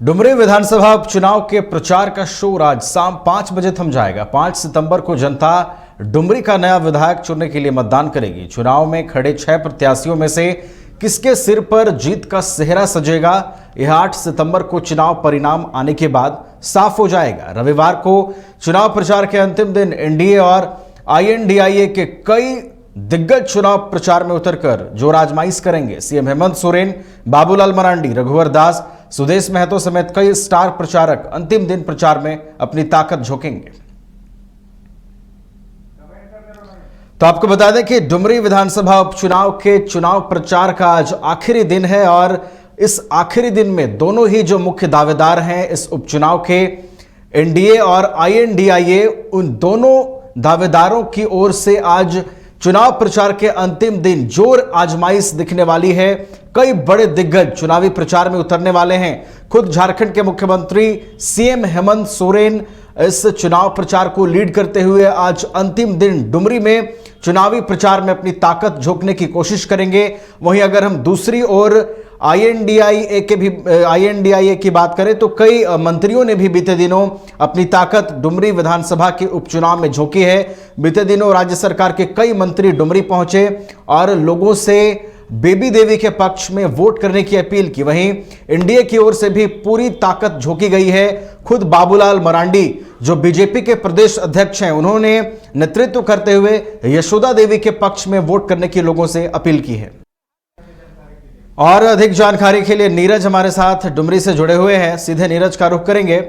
डुमरी विधानसभा उपचुनाव के प्रचार का शोर आज शाम 5 बजे थम जाएगा। 5 सितंबर को जनता डुमरी का नया विधायक चुनने के लिए मतदान करेगी। चुनाव में खड़े 6 प्रत्याशियों में से किसके सिर पर जीत का सेहरा सजेगा, यह 8 सितंबर को चुनाव परिणाम आने के बाद साफ हो जाएगा। रविवार को चुनाव प्रचार के अंतिम दिन एनडीए और आईएनडीआईए के कई दिग्गज चुनाव प्रचार में उतरकर जोर आजमाइश करेंगे। सीएम हेमंत सोरेन, बाबूलाल मरांडी, रघुवर दास, सुदेश महतो समेत कई स्टार प्रचारक अंतिम दिन प्रचार में अपनी ताकत झोंकेंगे। तो आपको बता दें कि डुमरी विधानसभा उपचुनाव के चुनाव प्रचार का आज आखिरी दिन है और इस आखिरी दिन में दोनों ही जो मुख्य दावेदार हैं इस उपचुनाव के, एनडीए और आईएनडीआईए, उन दोनों दावेदारों की ओर से आज चुनाव प्रचार के अंतिम दिन जोर आजमाइश दिखने वाली है। कई बड़े दिग्गज चुनावी प्रचार में उतरने वाले हैं। खुद झारखंड के मुख्यमंत्री सीएम हेमंत सोरेन इस चुनाव प्रचार को लीड करते हुए आज अंतिम दिन डुमरी में चुनावी प्रचार में अपनी ताकत झोंकने की कोशिश करेंगे। वहीं अगर हम दूसरी ओर आईएनडीआईए की बात करें तो कई मंत्रियों ने भी बीते दिनों अपनी ताकत डुमरी विधानसभा के उपचुनाव में झोंकी है। बीते दिनों राज्य सरकार के कई मंत्री डुमरी पहुंचे और लोगों से बेबी देवी के पक्ष में वोट करने की अपील की। वहीं एनडीए की ओर से भी पूरी ताकत झोंकी गई है। खुद बाबूलाल मरांडी जो बीजेपी के प्रदेश अध्यक्ष हैं, उन्होंने नेतृत्व करते हुए यशोदा देवी के पक्ष में वोट करने की लोगों से अपील की है। और अधिक जानकारी के लिए नीरज हमारे साथ डुमरी से जुड़े हुए हैं, सीधे नीरज का रुख करेंगे।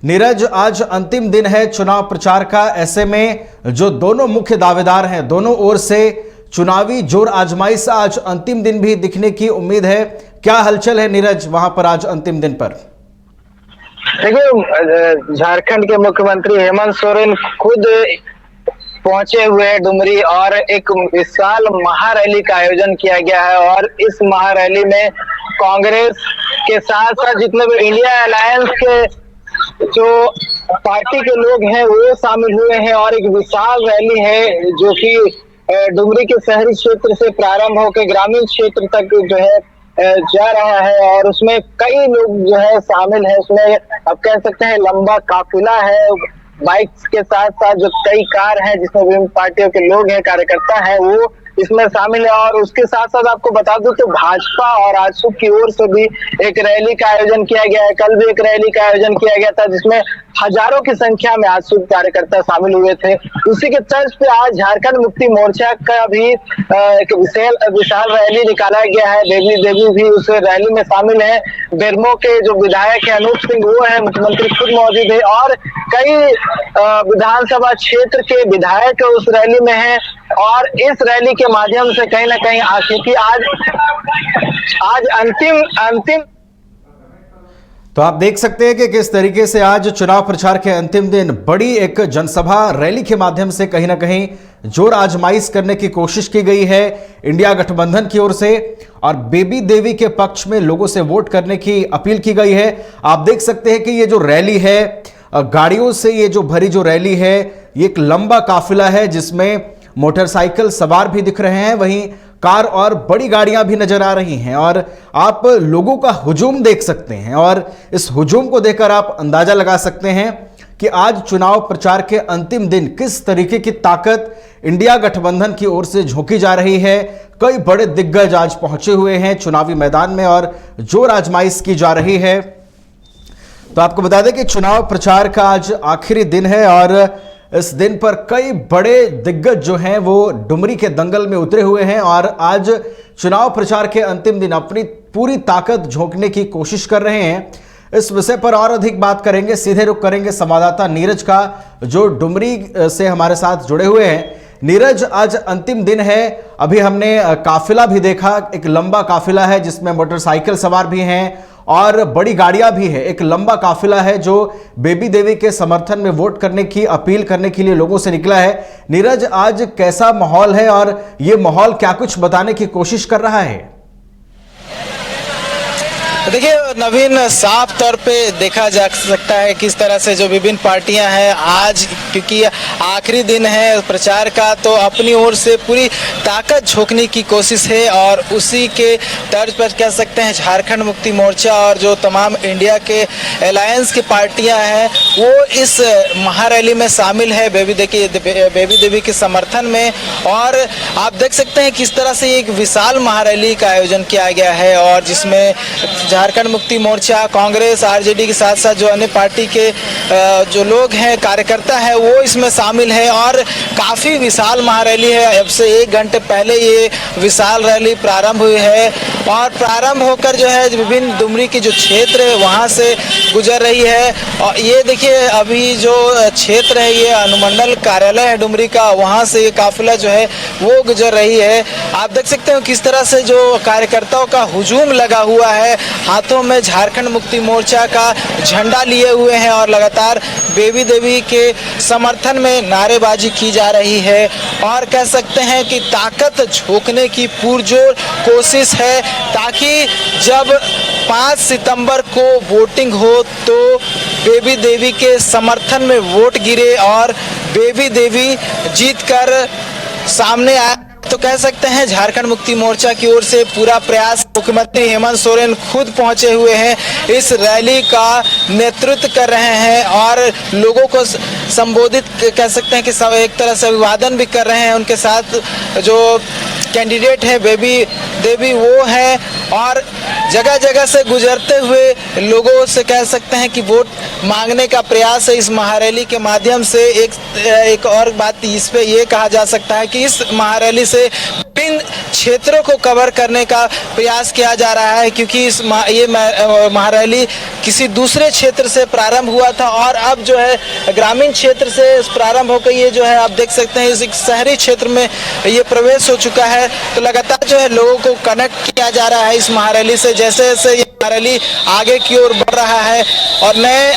नीरज, आज अंतिम दिन है चुनाव प्रचार का, ऐसे में जो दोनों मुख्य दावेदार हैं, दोनों ओर से चुनावी जोर आजमाइश आज अंतिम दिन भी दिखने की उम्मीद है। क्या हलचल है नीरज वहां पर आज अंतिम दिन पर? देखिए, झारखंड के मुख्यमंत्री हेमंत सोरेन खुद पहुंचे हुए हैं डुमरी और एक विशाल महारैली का आयोजन किया गया है और इस महारैली में कांग्रेस के साथ साथ जितने भी इंडिया अलायंस के जो पार्टी के लोग हैं वो शामिल हुए हैं और एक विशाल रैली है जो कि डुमरी के शहरी क्षेत्र से प्रारंभ होकर ग्रामीण क्षेत्र तक जो है जा रहा है और उसमें कई लोग जो है शामिल है। उसमें आप कह सकते हैं लंबा काफिला है, बाइक्स के साथ साथ जो कई कार हैं जिसमें विभिन्न पार्टियों के लोग हैं, कार्यकर्ता हैं, वो इसमें शामिल है। और उसके साथ साथ आपको बता दूं तो भाजपा और आजसू की ओर से भी एक रैली का आयोजन किया गया है। कल भी एक रैली का आयोजन किया गया था जिसमें हजारों की संख्या में आजसू कार्यकर्ता शामिल हुए थे। उसी के तर्ज पे आज झारखंड मुक्ति मोर्चा का भी एक विशाल रैली निकाला गया है। बेबी देवी भी उस रैली में शामिल है। बेरमो के जो विधायक है अनूप सिंह वो है, मुख्यमंत्री खुद मौजूद है और कई विधानसभा क्षेत्र के विधायक उस रैली में हैं और इस रैली के माध्यम से कहीं ना कहीं क्योंकि आज अंतिम तो आप देख सकते हैं कि किस तरीके से आज चुनाव प्रचार के अंतिम दिन बड़ी एक जनसभा रैली के माध्यम से कहीं ना कहीं जोर आजमाइश करने की कोशिश की गई है इंडिया गठबंधन की ओर से और बेबी देवी के पक्ष में लोगों से वोट करने की अपील की गई है। आप देख सकते हैं कि ये जो रैली है, गाड़ियों से ये जो भरी जो रैली है, ये एक लंबा काफिला है जिसमें मोटरसाइकिल सवार भी दिख रहे हैं, वहीं कार और बड़ी गाड़ियां भी नजर आ रही हैं और आप लोगों का हुजूम देख सकते हैं और इस हुजूम को देखकर आप अंदाजा लगा सकते हैं कि आज चुनाव प्रचार के अंतिम दिन किस तरीके की ताकत इंडिया गठबंधन की ओर से झोंकी जा रही है। कई बड़े दिग्गज आज पहुंचे हुए हैं चुनावी मैदान में और जोर आजमाइश की जा रही है। तो आपको बता दें कि चुनाव प्रचार का आज आखिरी दिन है और इस दिन पर कई बड़े दिग्गज जो हैं वो डुमरी के दंगल में उतरे हुए हैं और आज चुनाव प्रचार के अंतिम दिन अपनी पूरी ताकत झोंकने की कोशिश कर रहे हैं। इस विषय पर और अधिक बात करेंगे, सीधे रुख करेंगे संवाददाता नीरज का जो डुमरी से हमारे साथ जुड़े हुए हैं। नीरज, आज अंतिम दिन है, अभी हमने काफिला भी देखा, एक लंबा काफिला है जिसमें मोटरसाइकिल सवार भी हैं और बड़ी गाड़ियां भी है। एक लंबा काफिला है जो बेबी देवी के समर्थन में वोट करने की अपील करने के लिए लोगों से निकला है। नीरज, आज कैसा माहौल है और ये माहौल क्या कुछ बताने की कोशिश कर रहा है? देखिए नवीन, साफ तौर पे देखा जा सकता है किस तरह से जो विभिन्न पार्टियां हैं आज, क्योंकि आखिरी दिन है प्रचार का, तो अपनी ओर से पूरी ताकत झोंकने की कोशिश है और उसी के तर्ज पर कह सकते हैं झारखंड मुक्ति मोर्चा और जो तमाम इंडिया के अलायंस की पार्टियां हैं वो इस महारैली में शामिल है बेबी देवी के समर्थन में। और आप देख सकते हैं किस तरह से एक विशाल महारैली का आयोजन किया गया है और जिसमें झारखंड मुक्ति मोर्चा, कांग्रेस, आरजेडी के साथ साथ जो अन्य पार्टी के जो लोग हैं, कार्यकर्ता है, वो इसमें शामिल है और काफ़ी विशाल महारैली है। अब से 1 घंटे पहले ये विशाल रैली प्रारंभ हुई है और प्रारंभ होकर जो है विभिन्न डुमरी के जो क्षेत्र है वहाँ से गुजर रही है। और ये देखिए अभी जो क्षेत्र है ये अनुमंडल कार्यालय है डुमरी का, वहाँ से ये काफिला जो है वो गुजर रही है। आप देख सकते हो किस तरह से जो कार्यकर्ताओं का हुजूम लगा हुआ है, हाथों में झारखंड मुक्ति मोर्चा का झंडा लिए हुए हैं और लगातार बेबी देवी के समर्थन में नारेबाजी की जा रही है और कह सकते हैं कि ताकत झोंकने की पुरजोर कोशिश है ताकि जब 5 सितंबर को वोटिंग हो तो बेबी देवी के समर्थन में वोट गिरे और बेबी देवी जीतकर सामने आए। तो कह सकते हैं झारखंड मुक्ति मोर्चा की ओर से पूरा प्रयास, मुख्यमंत्री हेमंत सोरेन खुद पहुंचे हुए हैं, इस रैली का नेतृत्व कर रहे हैं और लोगों को संबोधित कह सकते हैं कि सब एक तरह से अभिवादन भी कर रहे हैं। उनके साथ जो कैंडिडेट है बेबी देवी वो है और जगह जगह से गुजरते हुए लोगों से कह सकते हैं कि वोट मांगने का प्रयास है इस महारैली के माध्यम से। एक और बात इस पे ये कहा जा सकता है कि इस महारैली से विभिन्न क्षेत्रों को कवर करने का प्रयास किया जा रहा है, क्योंकि ये महारैली किसी दूसरे क्षेत्र से प्रारंभ हुआ था और अब जो है ग्रामीण क्षेत्र से प्रारंभ होकर ये जो है आप देख सकते हैं इस शहरी क्षेत्र में ये प्रवेश हो चुका है। तो लगातार जो है लोगों को कनेक्ट किया जा रहा है इस महारैली से। जैसे जैसे ये महारैली आगे की ओर बढ़ रहा है और नए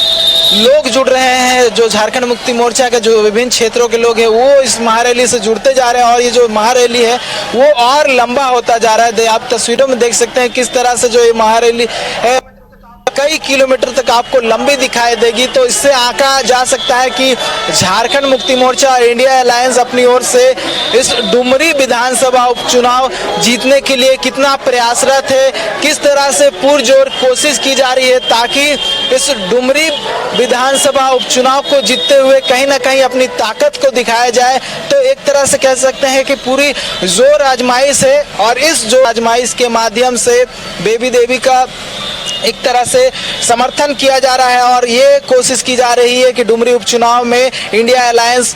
लोग जुड़ रहे हैं, जो झारखंड मुक्ति मोर्चा के जो विभिन्न क्षेत्रों के लोग हैं वो इस महारैली से जुड़ते जा रहे हैं और ये जो महारैली है वो और लंबा होता जा रहा है। आप तस्वीरों में देख सकते हैं किस तरह से जो ये महारैली है कई किलोमीटर तक आपको लंबी दिखाई देगी। तो इससे आंका जा सकता है कि झारखंड मुक्ति मोर्चा और इंडिया अलायंस अपनी ओर से इस डुमरी विधानसभा उपचुनाव जीतने के लिए कितना प्रयासरत है, किस तरह से पुरजोर कोशिश की जा रही है ताकि इस डुमरी विधानसभा उपचुनाव को जीतते हुए कहीं ना कहीं अपनी ताकत को दिखाया जाए। तो एक तरह से कह सकते हैं कि पूरी जोर आजमाइश है और इस जोर आजमाइश के माध्यम से बेबी देवी का एक तरह से समर्थन किया जा रहा है और ये कोशिश की जा रही है कि डुमरी उपचुनाव में इंडिया अलायंस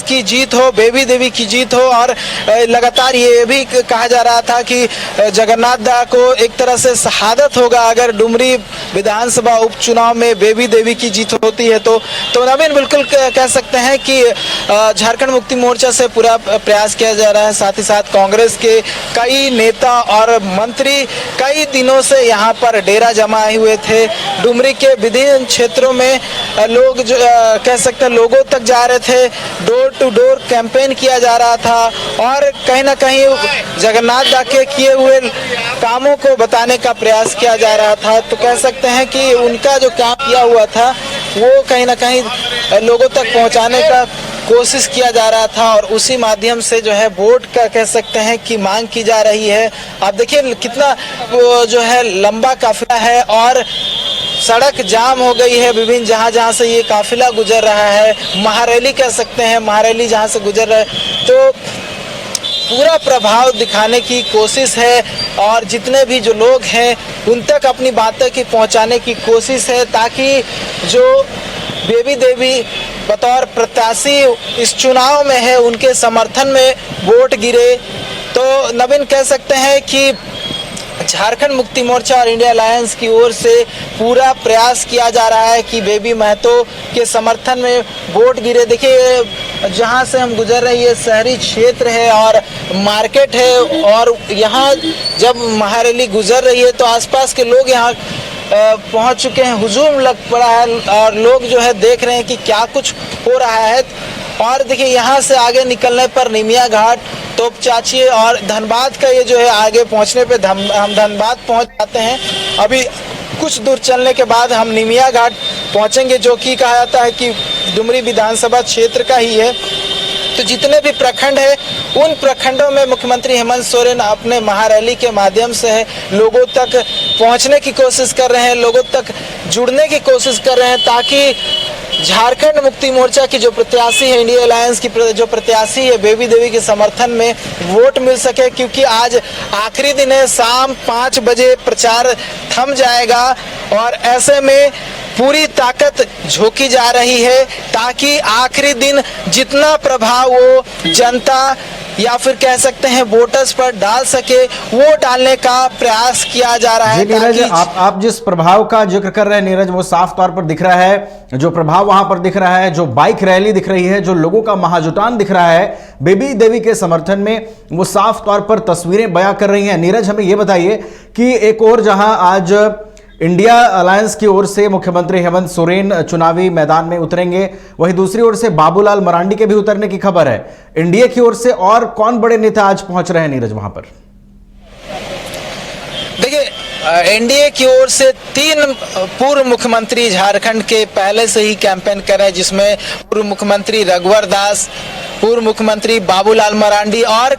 की जीत हो, बेबी देवी की जीत हो। और लगातार ये भी कहा जा रहा था कि जगन्नाथ दा को एक तरह से शहादत होगा अगर डुमरी विधानसभा उपचुनाव में बेबी देवी की जीत होती है। तो नवीन बिल्कुल कह सकते हैं कि झारखंड मुक्ति मोर्चा से पूरा प्रयास किया जा रहा है। साथ ही साथ कांग्रेस के कई नेता और मंत्री कई दिनों से यहाँ पर डेरा जमाए हुए थे। डुमरी के विभिन्न क्षेत्रों में लोग जो कह सकते हैं लोगों तक जा रहे थे, डोर टू डोर कैंपेन किया जा रहा था और कहीं ना कहीं जगन्नाथ दा के किए हुए कामों को बताने का प्रयास किया जा रहा था। तो कह सकते हैं कि उनका जो काम किया हुआ था वो कहीं ना कहीं लोगों तक पहुँचाने का कोशिश किया जा रहा था और उसी माध्यम से जो है वोट का कह सकते हैं कि मांग की जा रही है। आप देखिए कितना वो जो है लंबा काफिला है और सड़क जाम हो गई है विभिन्न जहां से ये काफिला गुजर रहा है। महारैली कह सकते हैं, महारैली जहां से गुजर रहा है तो पूरा प्रभाव दिखाने की कोशिश है और जितने भी जो लोग हैं उन तक अपनी बातें की पहुंचाने की कोशिश है ताकि जो बेबी देवी बतौर प्रत्याशी इस चुनाव में है उनके समर्थन में वोट गिरे। तो नवीन कह सकते हैं कि झारखंड मुक्ति मोर्चा और इंडिया अलायंस की ओर से पूरा प्रयास किया जा रहा है कि बेबी महतो के समर्थन में वोट गिरे। देखिए जहां से हम गुजर रही है शहरी क्षेत्र है और मार्केट है और यहाँ जब महारैली गुजर रही है तो आसपास के लोग यहाँ पहुंच चुके हैं, हुजूम लग पड़ा है और लोग जो है देख रहे हैं कि क्या कुछ हो रहा है। और देखिए यहाँ से आगे निकलने पर निमिया घाट, तोपचाची और धनबाद का ये जो है आगे पहुँचने पे हम धनबाद पहुँच जाते हैं। अभी कुछ दूर चलने के बाद हम निमिया घाट पहुँचेंगे, जो कि कहा जाता है कि डुमरी विधानसभा क्षेत्र का ही है। तो जितने भी प्रखंड है उन प्रखंडों में मुख्यमंत्री हेमंत सोरेन अपने महारैली के माध्यम से लोगों तक पहुंचने की कोशिश कर रहे हैं, लोगों तक जुड़ने की कोशिश कर रहे हैं, ताकि झारखंड मुक्ति मोर्चा की जो प्रत्याशी है, इंडिया अलायंस की जो प्रत्याशी है, बेबी देवी के समर्थन में वोट मिल सके। क्योंकि आज आखिरी दिन है, शाम 5 बजे प्रचार थम जाएगा और ऐसे में पूरी ताकत झोंकी जा रही है ताकि आखिरी दिन जितना प्रभाव वो जनता या फिर कह सकते हैं वोटर्स पर डाल सके, वो डालने का प्रयास किया जा रहा है। नीरज, आप जिस प्रभाव का जिक्र कर रहे हैं नीरज, वो साफ तौर पर दिख रहा है। जो प्रभाव वहां पर दिख रहा है, जो बाइक रैली दिख रही है, जो लोगों का महाजुटान दिख रहा है बेबी देवी के समर्थन में, वो साफ तौर पर तस्वीरें बयां कर रही हैं। नीरज, हमें यह बताइए कि एक और जहां आज इंडिया अलायंस की ओर से मुख्यमंत्री हेमंत सोरेन चुनावी मैदान में उतरेंगे, वहीं दूसरी ओर से बाबूलाल मरांडी के भी उतरने की खबर है। इंडिया की ओर से और कौन बड़े नेता आज पहुंच रहे हैं नीरज वहां पर? देखिए, एनडीए की ओर से 3 पूर्व मुख्यमंत्री झारखंड के पहले से ही कैंपेन कर रहे हैं, जिसमें पूर्व मुख्यमंत्री रघुवर दास, पूर्व मुख्यमंत्री बाबूलाल मरांडी और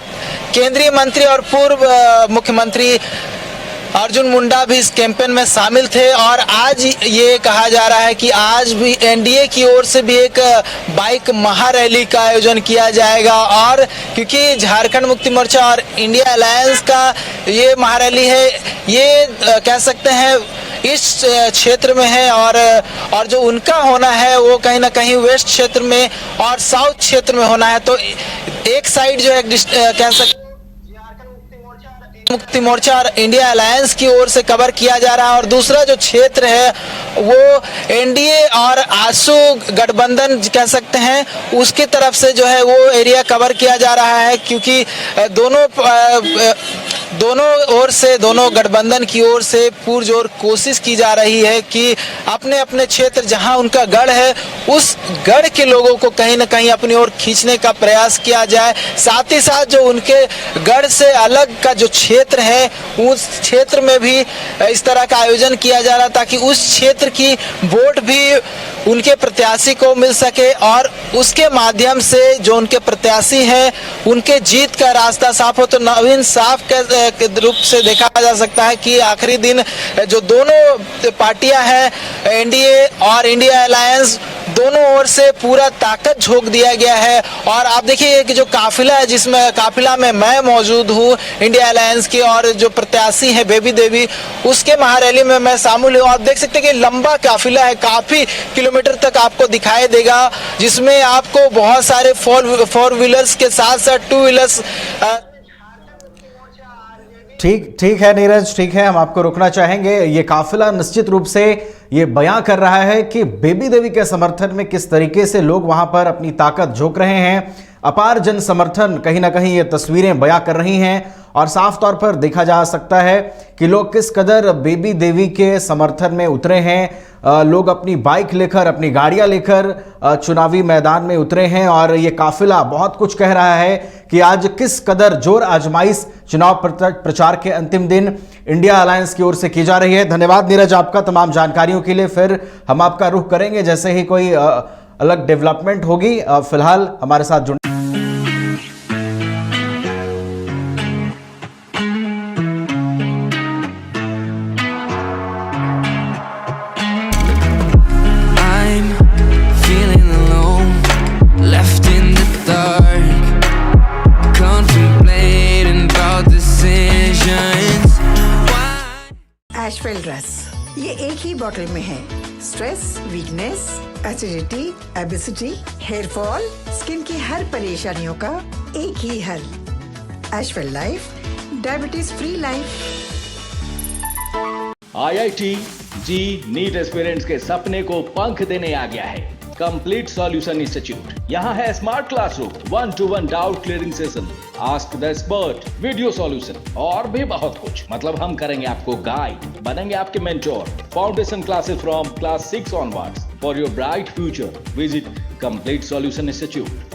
केंद्रीय मंत्री और पूर्व मुख्यमंत्री अर्जुन मुंडा भी इस कैंपेन में शामिल थे। और आज ये कहा जा रहा है कि आज भी एनडीए की ओर से भी एक बाइक महारैली का आयोजन किया जाएगा। और क्योंकि झारखंड मुक्ति मोर्चा और इंडिया अलायंस का ये महारैली है, ये कह सकते हैं इस क्षेत्र में है और जो उनका होना है वो कहीं ना कहीं वेस्ट क्षेत्र में और साउथ क्षेत्र में होना है। तो एक साइड जो है कह सकते मुक्ति मोर्चा और इंडिया अलायंस की ओर से कवर किया जा रहा है, और दूसरा जो क्षेत्र है वो एनडीए और आसू गठबंधन कह सकते हैं उसकी तरफ से जो है वो एरिया कवर किया जा रहा है। क्योंकि दोनों ओर से, दोनों गठबंधन की ओर से पुरजोर कोशिश की जा रही है कि अपने अपने क्षेत्र जहां उनका गढ़ है, उस गढ़ के लोगों को कहीं ना कहीं अपनी ओर खींचने का प्रयास किया जाए। साथ ही साथ जो उनके गढ़ से अलग का जो क्षेत्र है, उस क्षेत्र में भी इस तरह का आयोजन किया जा रहा ताकि उस क्षेत्र की वोट भी उनके प्रत्याशी को मिल सके और उसके माध्यम से जो उनके प्रत्याशी हैं उनके जीत का रास्ता साफ हो। तो नवीन साफ के रूप से देखा जा सकता है कि आखिरी दिन जो दोनों पार्टियां हैं, एनडीए और इंडिया अलायंस, दोनों ओर से पूरा ताकत झोंक दिया गया है। और आप देखिए कि जो काफिला है, जिसमें काफिला में मैं मौजूद हूँ इंडिया अलायंस की, और जो प्रत्याशी है बेबी देवी, उसके महारैली में मैं शामिल हूँ। आप देख सकते हैं कि लंबा काफिला है, काफी किलोमीटर तक आपको दिखाई देगा, जिसमें आपको बहुत सारे फोर व्हीलर्स के साथ साथ 2 व्हीलर्स। ठीक है नीरज, ठीक है, हम आपको रोकना चाहेंगे। ये काफिला निश्चित रूप से ये बयां कर रहा है कि बेबी देवी के समर्थन में किस तरीके से लोग वहां पर अपनी ताकत झोंक रहे हैं। अपार जन समर्थन कहीं ना कहीं ये तस्वीरें बयां कर रही हैं और साफ तौर पर देखा जा सकता है कि लोग किस कदर बेबी देवी के समर्थन में उतरे हैं। लोग अपनी बाइक लेकर, अपनी गाड़ियां लेकर चुनावी मैदान में उतरे हैं और ये काफिला बहुत कुछ कह रहा है कि आज किस कदर जोर आजमाइश चुनाव प्रचार के अंतिम दिन इंडिया अलायंस की ओर से की जा रही है। धन्यवाद नीरज आपका तमाम जानकारियों के लिए। फिर हम आपका रुख करेंगे जैसे ही कोई अलग डेवलपमेंट होगी। फिलहाल हमारे साथ जुड़ ये एक ही बोतल में है। Stress, weakness, acidity, obesity, hair fall, skin की हर परेशानियों का एक ही हल। Ashwell life, diabetes free life. IIT JEE NEET aspirants के सपने को पंख देने आ गया है कंप्लीट सॉल्यूशन इंस्टीट्यूट। यहाँ है smart classroom, 1-to-1 doubt clearing session, ask the expert, video solution और भी बहुत कुछ। मतलब हम करेंगे आपको गाइड, बनेंगे आपके mentor. Foundation classes from class 6 onwards for your bright future. Visit complete solution institute.